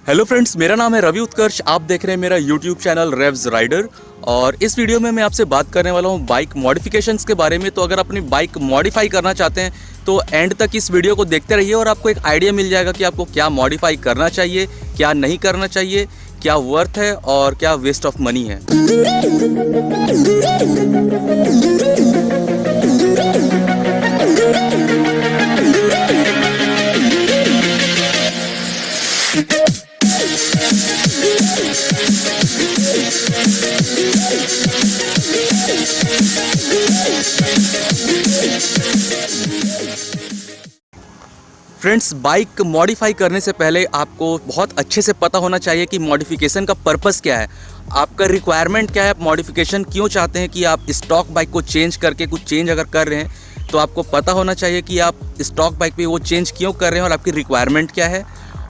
Hello friends, मेरा नाम है रवि उत्कर्ष। आप देख रहे हैं मेरा यूट्यूब चैनल रेव्स राइडर। और इस वीडियो में मैं आपसे बात करने वाला हूं बाइक मॉडिफिकेशंस के बारे में। तो अगर अपनी बाइक मॉडिफाई करना चाहते हैं तो एंड तक इस वीडियो को देखते रहिए और आपको एक आइडिया मिल जाएगा कि आपको क्या मॉडिफाई करना चाहिए, क्या नहीं करना चाहिए, क्या वर्थ है और क्या वेस्ट ऑफ मनी है। फ्रेंड्स, बाइक मॉडिफाई करने से पहले आपको बहुत अच्छे से पता होना चाहिए कि मॉडिफिकेशन का पर्पस क्या है, आपका रिक्वायरमेंट क्या है, आप मॉडिफिकेशन क्यों चाहते हैं। कि आप स्टॉक बाइक को चेंज करके कुछ चेंज अगर कर रहे हैं तो आपको पता होना चाहिए कि आप स्टॉक बाइक पे वो चेंज क्यों कर रहे हैं और आपकी रिक्वायरमेंट क्या है।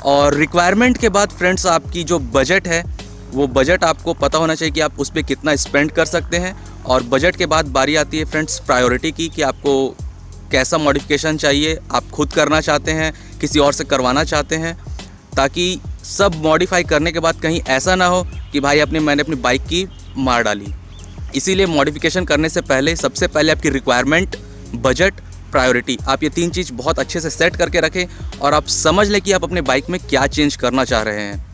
और रिक्वायरमेंट के बाद फ्रेंड्स, आपकी जो बजट है वो बजट आपको पता होना चाहिए कि आप उस पर कितना स्पेंड कर सकते हैं। और बजट के बाद बारी आती है फ्रेंड्स प्रायोरिटी की, कि आपको कैसा मॉडिफिकेशन चाहिए, आप खुद करना चाहते हैं, किसी और से करवाना चाहते हैं, ताकि सब मॉडिफाई करने के बाद कहीं ऐसा ना हो कि भाई मैंने अपनी बाइक की मार डाली। इसीलिए मॉडिफिकेशन करने से पहले सबसे पहले आपकी रिक्वायरमेंट, बजट, प्रायोरिटी, आप ये तीन चीज़ बहुत अच्छे से सेट करके रखें और आप समझ लें कि आप अपने बाइक में क्या चेंज करना चाह रहे हैं।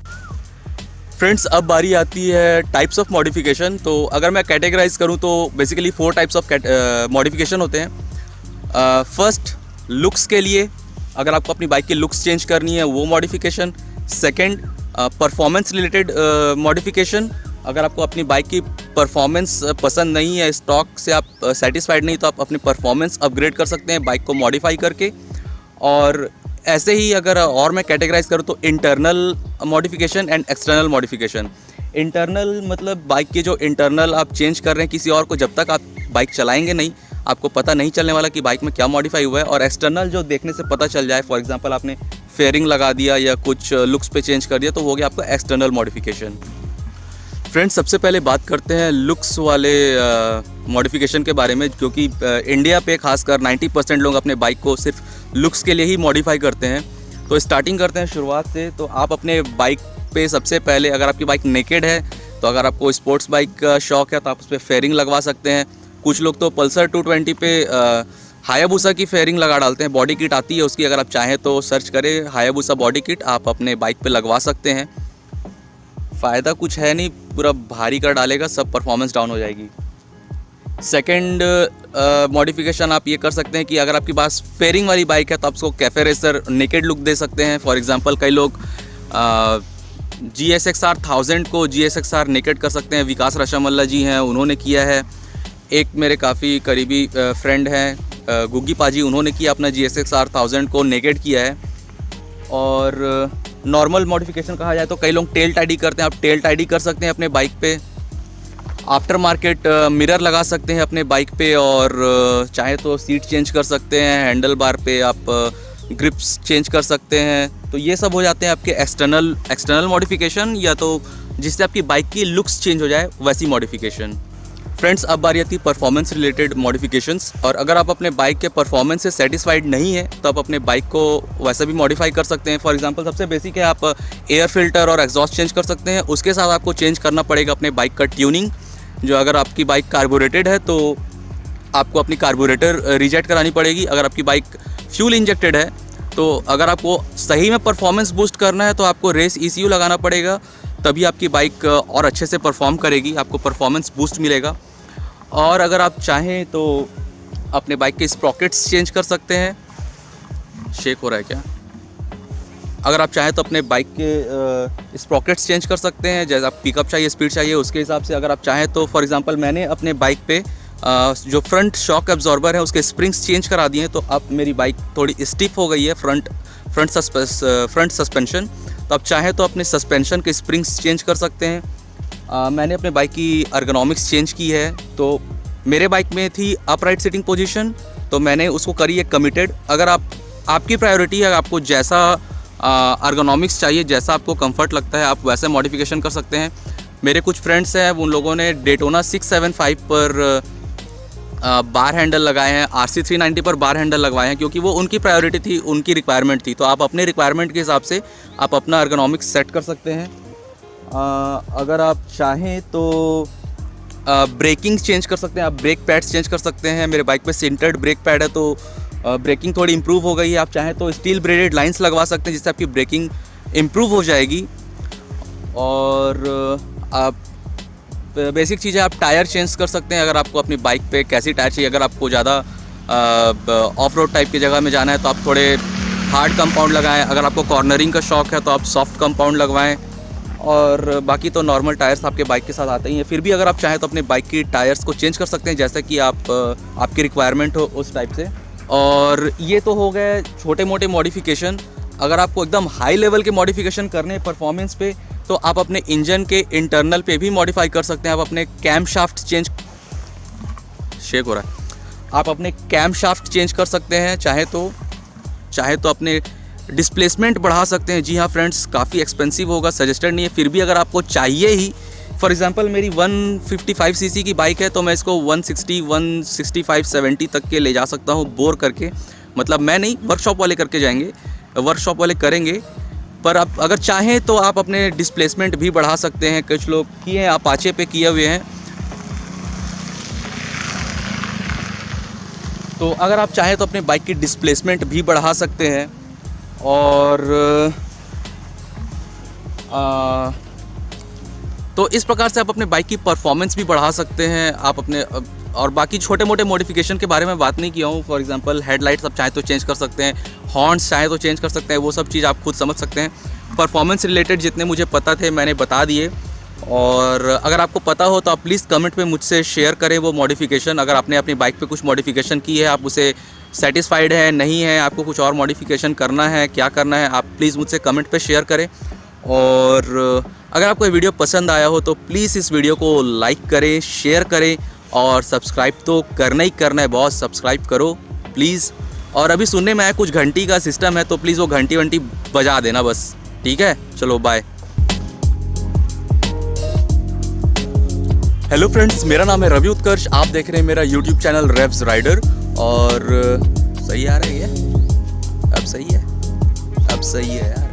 फ्रेंड्स, अब बारी आती है टाइप्स ऑफ मॉडिफिकेशन। तो अगर मैं कैटेगराइज करूं तो बेसिकली 4 टाइप्स ऑफ मॉडिफिकेशन होते हैं। फर्स्ट, लुक्स के लिए, अगर आपको अपनी बाइक की लुक्स चेंज करनी है वो modification. Second, performance related modification, अगर आपको अपनी बाइक की परफॉर्मेंस पसंद नहीं है, स्टॉक से आप सेटिस्फाइड नहीं, तो आप अपनी परफॉर्मेंस अपग्रेड कर सकते हैं बाइक को मॉडिफाई करके। और ऐसे ही अगर और मैं कैटेगराइज करूँ तो internal modification and external modification. Internal मतलब बाइक के जो इंटरनल आप चेंज कर रहे हैं किसी और को, जब तक आप बाइक चलाएंगे नहीं आपको पता नहीं चलने वाला कि बाइक में क्या मॉडिफाई हुआ है। और एक्सटर्नल जो देखने से पता चल जाए, फॉर एग्जांपल आपने फेयरिंग लगा दिया या कुछ लुक्स पे चेंज कर दिया, तो हो गया आपका एक्सटर्नल मॉडिफिकेशन। फ्रेंड्स, सबसे पहले बात करते हैं लुक्स वाले मॉडिफिकेशन के बारे में, क्योंकि इंडिया पे खासकर 90% लोग अपने बाइक को सिर्फ लुक्स के लिए ही मॉडिफाई करते हैं। तो स्टार्टिंग करते हैं शुरुआत से। तो आप अपने बाइक पे सबसे पहले, अगर आपकी बाइक नेकेड है तो अगर आपको स्पोर्ट्स बाइक का शौक़ है तो आप उस पर फेयरिंग लगवा सकते हैं। कुछ लोग तो पल्सर 220 पे हायाबुसा की फेयरिंग लगा डालते हैं, बॉडी किट आती है उसकी, अगर आप चाहें तो सर्च करें हायाबुसा बॉडी किट, आप अपने बाइक पे लगवा सकते हैं। फ़ायदा कुछ है नहीं, पूरा भारी कर डालेगा, सब परफॉर्मेंस डाउन हो जाएगी। सेकंड मॉडिफिकेशन आप ये कर सकते हैं कि अगर आपके पास फेयरिंग वाली बाइक है तो आप उसको कैफे रेसर नेकेड लुक दे सकते हैं। फॉर एग्जांपल कई लोग GSXR 1000 को GSXR नेकेड कर सकते हैं। विकास रशामल्ला जी हैं, उन्होंने किया है। एक मेरे काफ़ी करीबी फ्रेंड हैं गुग्गी पाजी, उन्होंने किया अपना GSXR 1000 को नेकेड किया है। और नॉर्मल मॉडिफिकेशन कहा जाए तो कई लोग टेल टाइडी करते हैं, आप टेल टाइडी कर सकते हैं अपने बाइक पे। आफ्टर मार्केट मिरर लगा सकते हैं अपने बाइक पे, और चाहे तो सीट चेंज कर सकते हैं, हैंडल बार पे आप ग्रिप्स चेंज कर सकते हैं। तो ये सब हो जाते हैं आपके एक्सटर्नल मॉडिफिकेशन, या तो जिससे आपकी बाइक की लुक्स चेंज हो जाए वैसी मॉडिफिकेशन। फ्रेंड्स, अब बारी आती है परफॉर्मेंस रिलेटेड मॉडिफिकेशंस। और अगर आप अपने बाइक के परफॉर्मेंस से सेटिस्फाइड नहीं है तो आप अपने बाइक को वैसा भी मॉडिफाई कर सकते हैं। फॉर एग्जांपल सबसे बेसिक है, आप एयर फिल्टर और एग्जॉस्ट चेंज कर सकते हैं। उसके साथ आपको चेंज करना पड़ेगा अपने बाइक का ट्यूनिंग। जो अगर आपकी बाइक कार्बोरेटेड है तो आपको अपनी कार्बोरेटर रिजेक्ट करानी पड़ेगी। अगर आपकी बाइक फ्यूल इंजेक्टेड है तो अगर आपको सही में परफॉर्मेंस बूस्ट करना है तो आपको रेस ECU लगाना पड़ेगा, तभी आपकी बाइक और अच्छे से परफॉर्म करेगी, आपको परफॉर्मेंस बूस्ट मिलेगा। और अगर आप चाहें तो अपने बाइक के स्प्रॉकेट्स चेंज कर सकते हैं। शेक हो रहा है क्या? अगर आप चाहें तो अपने बाइक के स्प्रॉकेट्स चेंज कर सकते हैं, जैसे आप पिकअप चाहिए, स्पीड चाहिए, उसके हिसाब से। अगर आप चाहें तो फॉर एग्जांपल मैंने अपने बाइक पे जो फ्रंट शॉक एब्जॉर्बर है उसके स्प्रिंग्स चेंज करा दिए हैं, तो अब मेरी बाइक थोड़ी स्टिफ हो गई है, फ्रंट सस्पेंशन। तो आप चाहें तो अपने सस्पेंशन के स्प्रिंग्स चेंज कर सकते हैं। मैंने अपने बाइक की अर्गोनॉमिक्स चेंज की है। तो मेरे बाइक में थी अपराइट सिटिंग पोजीशन, तो मैंने उसको करी है कमिटेड। अगर आपकी प्रायोरिटी है, आपको जैसा अर्गोनॉमिक्स चाहिए, जैसा आपको कंफर्ट लगता है, आप वैसे मॉडिफिकेशन कर सकते हैं। मेरे कुछ फ्रेंड्स हैं, उन लोगों ने डेटोना 675 पर बार हैंडल लगाए हैं, RC 390 पर बार हैंडल लगवाए हैं, क्योंकि वो उनकी प्रायोरिटी थी, उनकी रिक्वायरमेंट थी। तो आप अपने रिक्वायरमेंट के हिसाब से आप अपना अर्गोनॉमिक्स सेट कर सकते हैं। अगर आप चाहें तो ब्रेकिंग चेंज कर सकते हैं, आप ब्रेक पैड्स चेंज कर सकते हैं। मेरे बाइक पे सिंटर्ड ब्रेक पैड है, तो ब्रेकिंग थोड़ी इम्प्रूव हो गई है। आप चाहें तो स्टील ब्रेडेड लाइंस लगवा सकते हैं, जिससे आपकी ब्रेकिंग इम्प्रूव हो जाएगी। और आप बेसिक चीज़ है, आप टायर चेंज कर सकते हैं। अगर आपको अपनी बाइक पे कैसी टायर चाहिए, अगर आपको ज़्यादा ऑफ रोड टाइप की जगह में जाना है तो आप थोड़े हार्ड कंपाउंड लगाएं। अगर आपको कॉर्नरिंग का शौक़ है तो आप सॉफ्ट कंपाउंड लगवाएं। और बाकी तो नॉर्मल टायर्स आपके बाइक के साथ आते ही हैं। फिर भी अगर आप चाहें तो अपने बाइक की टायर्स को चेंज कर सकते हैं, जैसा कि आपकी रिक्वायरमेंट हो उस टाइप से। और ये तो हो गए छोटे मोटे मॉडिफिकेशन। अगर आपको एकदम हाई लेवल के मॉडिफिकेशन करने हैं परफॉर्मेंस पे, तो आप अपने इंजन के इंटरनल पे भी मॉडिफाई कर सकते हैं। आप अपने कैम शाफ्ट चेंज शेक हो रहा है आप अपने कैम शाफ्ट चेंज कर सकते हैं। चाहे तो अपने डिस्प्लेसमेंट बढ़ा सकते हैं। जी हाँ फ्रेंड्स, काफ़ी एक्सपेंसिव होगा, सजेस्टेड नहीं है। फिर भी अगर आपको चाहिए ही, फॉर एग्जांपल मेरी 155 सीसी की बाइक है, तो मैं इसको 160, 165, 70 तक के ले जा सकता हूँ बोर करके। मतलब मैं नहीं, वर्कशॉप वाले करके जाएंगे, वर्कशॉप वाले करेंगे। पर आप अगर चाहें तो आप अपने डिस्प्लेसमेंट भी बढ़ा सकते हैं। कुछ लोग किए हैं, अपाचे पे किए हुए हैं। तो अगर आप चाहें तो अपने बाइक की डिस्प्लेसमेंट भी बढ़ा सकते हैं। और तो इस प्रकार से आप अपने बाइक की परफॉर्मेंस भी बढ़ा सकते हैं। आप अपने और बाकी छोटे मोटे मॉडिफिकेशन के बारे में बात नहीं किया हूँ। फॉर एग्जांपल हेडलाइट्स आप चाहें तो चेंज कर सकते हैं, हॉर्न्स चाहें तो चेंज कर सकते हैं। वो सब चीज़ आप खुद समझ सकते हैं। परफॉर्मेंस रिलेटेड जितने मुझे पता थे मैंने बता दिए। और अगर आपको पता हो तो आप प्लीज़ कमेंट पे मुझसे शेयर करें वो मॉडिफिकेशन। अगर आपने अपनी बाइक पे कुछ मॉडिफिकेशन की है, आप उसे सेटिस्फाइड है, नहीं है, आपको कुछ और मॉडिफिकेशन करना है, क्या करना है, आप प्लीज़ मुझसे कमेंट पे शेयर करें। और अगर आपको ये वीडियो पसंद आया हो तो प्लीज़ इस वीडियो को लाइक करें, शेयर करें और सब्सक्राइब तो करना ही करना है बॉस, सब्सक्राइब करो प्लीज़। और अभी सुनने में आया कुछ घंटी का सिस्टम है, तो प्लीज़ वो घंटी वंटी बजा देना बस, ठीक है? चलो बाय। हेलो फ्रेंड्स, मेरा नाम है रवि उत्कर्ष। आप देख रहे हैं मेरा यूट्यूब चैनल रेव्स राइडर। और सही आ रहा है ये? अब सही है यार।